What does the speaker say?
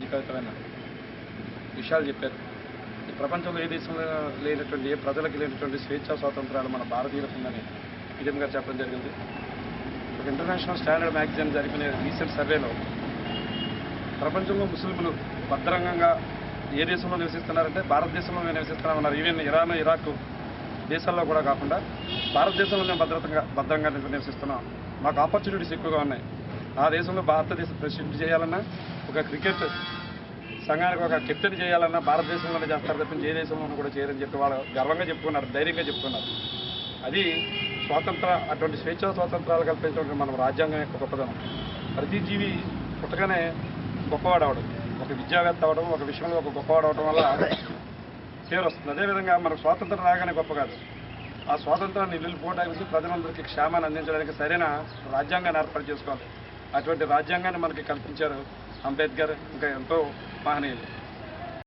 ఆసక్తికరమైన విషయాలు చెప్పారు. ఈ ప్రపంచంలో ఏ దేశంలో లేనటువంటి, ఏ ప్రజలకు లేనటువంటి స్వేచ్ఛా స్వాతంత్రాలు మన భారతీయులకు ఉందని విజయన్ గారు చెప్పడం జరిగింది. ఒక ఇంటర్నేషనల్ స్టాండర్డ్ మ్యాగజైన్ జరిపిన రీసెంట్ సర్వేలో ప్రపంచంలో ముస్లింలు భద్రంగా ఏ దేశంలో నివసిస్తున్నారంటే భారతదేశంలో నివసిస్తున్నామన్నారు. ఈవెన్ ఇరాన్, ఇరాక్ దేశాల్లో కూడా కాకుండా భారతదేశంలో మేము భద్రంగా నివసిస్తున్నాం. మాకు ఆపర్చునిటీస్ ఎక్కువగా ఉన్నాయి. ఆ దేశంలో భారతదేశం ప్రెసిడెంట్ చేయాలన్నా, ఒక క్రికెట్ సంఘానికి ఒక కెప్టెన్ చేయాలన్నా భారతదేశంలోనే చేస్తారు తప్పించి ఏ దేశంలోనూ కూడా చేయరని చెప్పి వాళ్ళు గర్వంగా చెప్పుకున్నారు, ధైర్యంగా చెప్పుకున్నారు. అది అటువంటి స్వేచ్ఛా స్వాతంత్రాలు కల్పించడం మన రాజ్యాంగం యొక్క గొప్పదనం. ప్రతి జీవి పుట్టగానే గొప్పవాడు అవడం, ఒక విద్యావేత్త అవడం, ఒక విషయంలో ఒక గొప్పవాడు అవడం వల్ల పేరు వస్తుంది. అదేవిధంగా మనకు స్వాతంత్రం రాగానే గొప్ప కాదు, ఆ స్వాతంత్రాన్ని నిలుపుకోవడానికి ప్రజలందరికీ క్షేమాన్ని అందించడానికి సరైన రాజ్యాంగాన్ని ఏర్పాటు చేసుకోవాలి. అటువంటి రాజ్యాంగాన్ని మనకి కల్పించారు అంబేద్కర్, ఇంకా ఎంతో మహనీయులు.